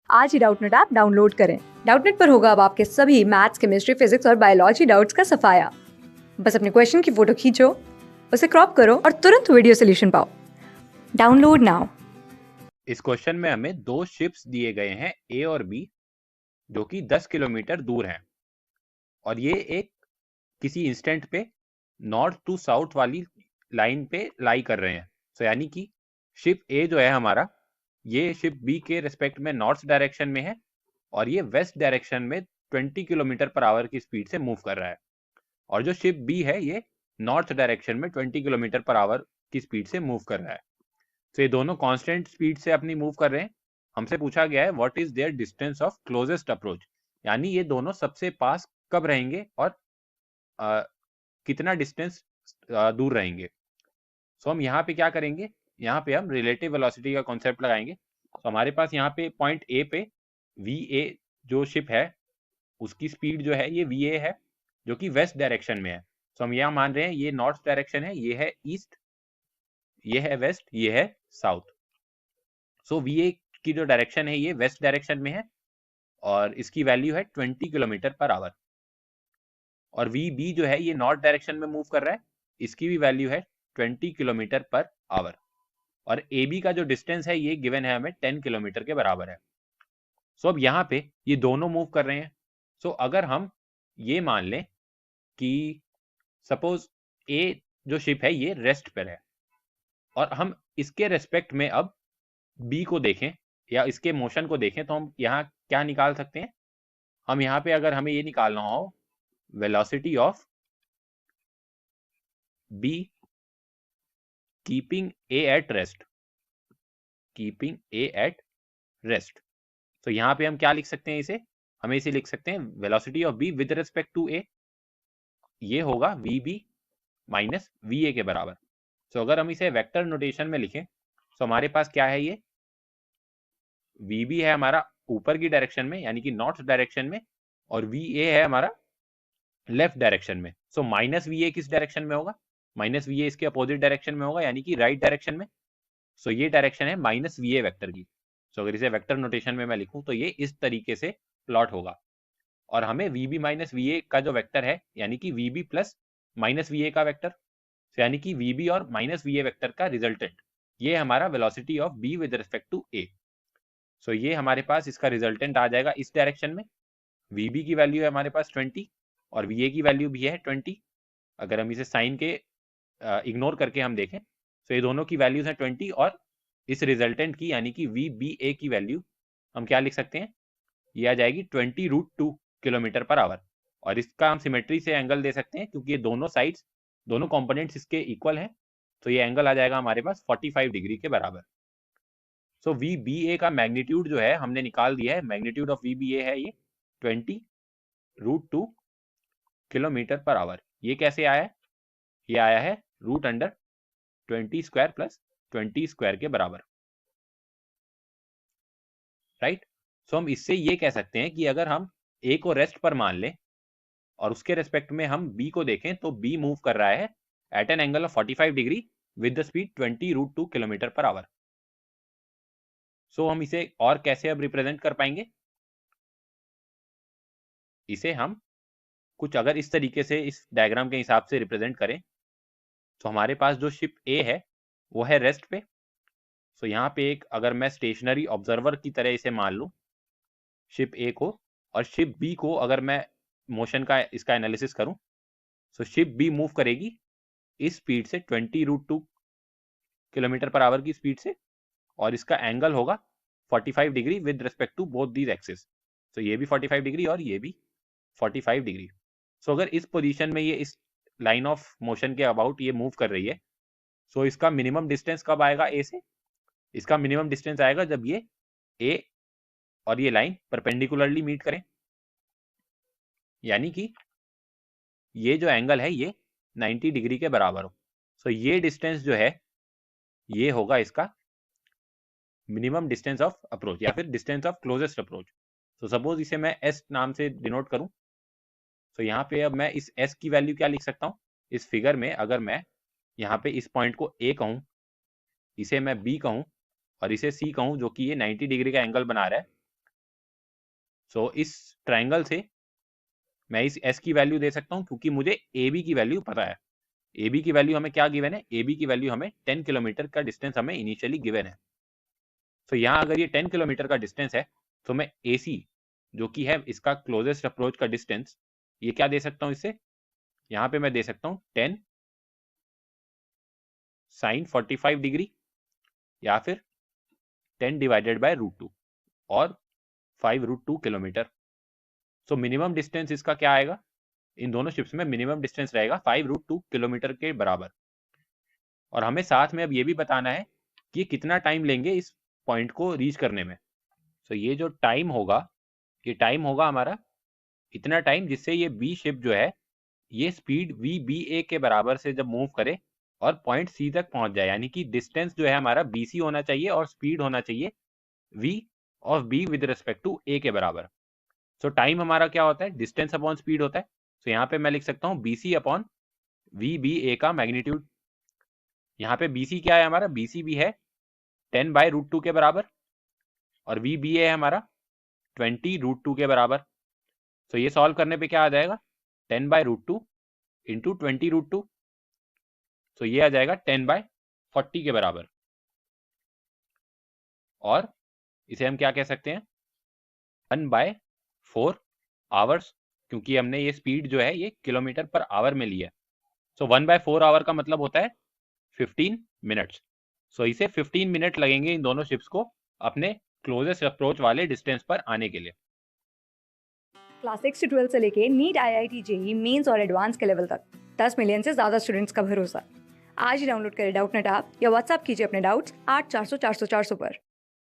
आज ही Doubtnut app download करें। Doubtnut पर होगा अब आपके सभी मैथ्स, केमिस्ट्री, फिजिक्स और बायोलॉजी डाउट्स का सफाया। बस अपने क्वेश्चन की फोटो खींचो, उसे क्रॉप करो और तुरंत वीडियो सोल्यूशन पाओ। Download now. इस क्वेश्चन में हमें दो शिप्स दिए गए हैं ए और बी, जो कि 10 किलोमीटर दूर हैं और ये एक किसी इंस्टेंट पे नॉर्थ टू साउथ वाली लाइन पे लाई कर रहे हैं। सो यानी कि शिप ए जो है हमारा, ये शिप बी के रिस्पेक्ट में नॉर्थ डायरेक्शन में है और ये वेस्ट डायरेक्शन में 20 किलोमीटर पर आवर की स्पीड से मूव कर रहा है, और जो शिप बी है ये नॉर्थ डायरेक्शन में 20 किलोमीटर पर आवर की स्पीड से मूव कर रहा है। तो ये दोनों कांस्टेंट स्पीड से अपनी मूव कर रहे हैं। हमसे पूछा गया है what is their distance of closest approach, यानी ये दोनों सबसे पास कब रहेंगे और कितना डिस्टेंस दूर रहेंगे। सो हम यहाँ पे क्या करेंगे, यहाँ पे हम रिलेटिव वेलोसिटी का कॉन्सेप्ट लगाएंगे। तो हमारे पास यहाँ पे पॉइंट ए पे वी ए जो शिप है उसकी स्पीड जो है ये वी ए है, जो कि वेस्ट डायरेक्शन में है। तो हम यहाँ मान रहे हैं ये नॉर्थ डायरेक्शन है, ये है ईस्ट, ये है वेस्ट, ये है साउथ। सो वी ए की जो डायरेक्शन है ये वेस्ट डायरेक्शन में है और इसकी वैल्यू है 20 किलोमीटर पर आवर, और वी बी जो है ये नॉर्थ डायरेक्शन में मूव कर रहा है, इसकी भी वैल्यू है 20 किलोमीटर पर आवर, और ए बी का जो डिस्टेंस है ये गिवन है हमें 10 किलोमीटर के बराबर है। सो अब यहाँ पे ये दोनों मूव कर रहे हैं। सो अगर हम ये मान लें कि सपोज ए जो शिप है ये रेस्ट पर है और हम इसके रेस्पेक्ट में अब बी को देखें या इसके मोशन को देखें, तो हम यहाँ क्या निकाल सकते हैं। हम यहाँ पे अगर हमें ये निकालना हो velocity of B keeping A at rest, keeping A at rest, तो यहाँ पे हम क्या लिख सकते हैं, इसे हमें इसे लिख सकते हैं velocity of B with respect to A, ये होगा V B minus V A के बराबर। तो अगर हम इसे वेक्टर नोटेशन में लिखें तो हमारे पास क्या है, ये वी बी है हमारा ऊपर की डायरेक्शन में यानी कि नॉर्थ डायरेक्शन में, और वी ए है हमारा लेफ्ट डायरेक्शन में। सो माइनस वी ए किस डायरेक्शन में होगा, माइनस वी ए इसके अपोजिट डायरेक्शन में होगा यानी कि राइट डायरेक्शन में। सो ये डायरेक्शन है माइनस वी ए वैक्टर की। सो अगर इसे वेक्टर नोटेशन में मैं लिखूं तो ये इस तरीके से प्लॉट होगा, और हमें V B minus V A का जो वेक्टर है यानी कि V B plus minus V A का वेक्टर, यानी कि वी बी और माइनस वी ए वेक्टर का रिजल्टेंट, ये हमारा velocity of B with respect to A. So ये हमारे पास इसका रिजल्टेंट आ जाएगा इस डायरेक्शन में। वी बी की वैल्यू है हमारे पास 20 और वी ए की वैल्यू भी है 20। अगर हम इसे साइन के इग्नोर करके हम देखें तो ये दोनों की वैल्यूज हैं 20, और इस रिजल्टेंट की यानी कि वी बी ए की वैल्यू हम क्या लिख सकते हैं, ये आ जाएगी 20√2 किलोमीटर पर आवर, और इसका हम सिमेट्री से एंगल दे सकते हैं क्योंकि ये दोनों साइड्स, दोनों कंपोनेंट्स इसके इक्वल हैं, तो ये एंगल आ जाएगा हमारे पास 45 डिग्री के बराबर। सो वी बी ए का मैग्नीट्यूड जो है हमने निकाल दिया है, मैग्नीट्यूड ऑफ वी बी ए है ये 20√2 किलोमीटर पर आवर। ये कैसे आया है, ये आया है root under 20 square plus 20 square के बराबर, राइट। सो हम इससे ये कह सकते हैं कि अगर हम ए को रेस्ट पर मान लें और उसके रेस्पेक्ट में हम बी को देखें तो बी मूव कर रहा है at an angle of 45 degree with the speed 20√2 kilometre per hour. So हम इसे और कैसे अब रिप्रेजेंट कर पाएंगे, इसे हम कुछ अगर इस तरीके से इस डायग्राम के हिसाब से रिप्रेजेंट करें तो हमारे पास जो शिप ए है वो है रेस्ट पे। सो यहाँ पे एक अगर मैं स्टेशनरी ऑब्जर्वर की तरह इसे मान लूँ शिप ए को, और शिप बी को अगर मैं मोशन का इसका एनालिसिस करूं, तो शिप बी मूव करेगी इस स्पीड से 20√2 किलोमीटर पर आवर की स्पीड से, और इसका एंगल होगा 45 degree with respect to both these axis. तो ये भी 45 डिग्री और ये भी 45 डिग्री। सो अगर इस पोजीशन में ये इस लाइन ऑफ मोशन के अबाउट ये मूव कर रही है, सो इसका मिनिमम डिस्टेंस कब आएगा ए से, इसका मिनिमम डिस्टेंस आएगा जब ये ए और ये लाइन परपेंडिकुलरली मीट करें, यानी कि ये जो एंगल है ये 90 डिग्री के बराबर हो। सो ये डिस्टेंस जो है ये होगा इसका मिनिमम डिस्टेंस ऑफ अप्रोच या फिर डिस्टेंस ऑफ क्लोजेस्ट अप्रोच। तो सपोज इसे मैं एस नाम से डिनोट करूं, तो यहाँ पे अब मैं इस एस की वैल्यू क्या लिख सकता हूँ, इस फिगर में अगर मैं यहाँ पे इस पॉइंट को ए कहूँ, इसे मैं बी कहूँ और इसे सी कहूँ, जो कि ये 90 डिग्री का एंगल बना रहा है, सो इस ट्रायंगल से मैं इस एस की वैल्यू दे सकता हूँ, क्योंकि मुझे ए बी की वैल्यू पता है। ए बी की वैल्यू हमें क्या गिवन है? ए बी की वैल्यू हमें 10 किलोमीटर का डिस्टेंस हमें इनिशियली गिवन है। तो यहाँ अगर ये 10 किलोमीटर का डिस्टेंस है, तो मैं ए सी जो कि है इसका क्लोजेस्ट अप्रोच का डिस्टेंस, ये क्या दे सकता हूँ इससे? यहाँ पे मैं दे सकता हूँ 10 साइन 45 डिग्री, या फिर 10 डिवाइडेड बाय √2 और 5√2 किलोमीटर। सो मिनिमम डिस्टेंस इसका क्या आएगा? इन दोनों शिप्स में मिनिमम डिस्टेंस रहेगा 5√2 किलोमीटर के बराबर। और हमें साथ में अब ये भी बताना है कि कितना टाइम लेंगे इस पॉइंट को रीच करने में। सो ये जो टाइम होगा, ये टाइम होगा हमारा इतना टाइम जिससे ये बी शिप जो है ये स्पीड वी बी ए के बराबर से जब मूव करे और पॉइंट सी तक पहुंच जाए, यानी कि डिस्टेंस जो है हमारा बी सी होना चाहिए और स्पीड होना चाहिए v of b with respect to a के बराबर। सो टाइम हमारा क्या होता है? डिस्टेंस अपॉन स्पीड होता है। सो यहाँ पे मैं लिख सकता हूँ bc अपॉन वी बी ए का मैग्नीट्यूड। यहाँ पे bc क्या है हमारा? bc भी है 10/√2 के बराबर, और वी बी ए है हमारा 20√2 के बराबर। सो ये सॉल्व करने पे क्या आ जाएगा? 10/√2 इंटू 20√2, सो ये आ जाएगा 10/40 के बराबर। और इसे हम क्या कह सकते हैं? 1/4 आवर्स, क्योंकि हमने ये स्पीड जो है ये किलोमीटर पर आवर में ली है। सो 1/4 आवर का मतलब होता है 15 मिनट्स। सो इसे 15 मिनट लगेंगे इन दोनों शिप्स को अपने क्लोजेस्ट अप्रोच वाले डिस्टेंस पर आने के लिए। क्लास 6 से 12 से लेके नीट IIT JEE मेंस और एडवांस के लेवल तक 10 मिलियन से ज़्यादा स्टूडेंट्स का भरोसा। आज ही डाउनलोड करें डाउटनट ऐप या व्हाट्सएप कीजिए अपने डाउट्स 8400 400 400 पर।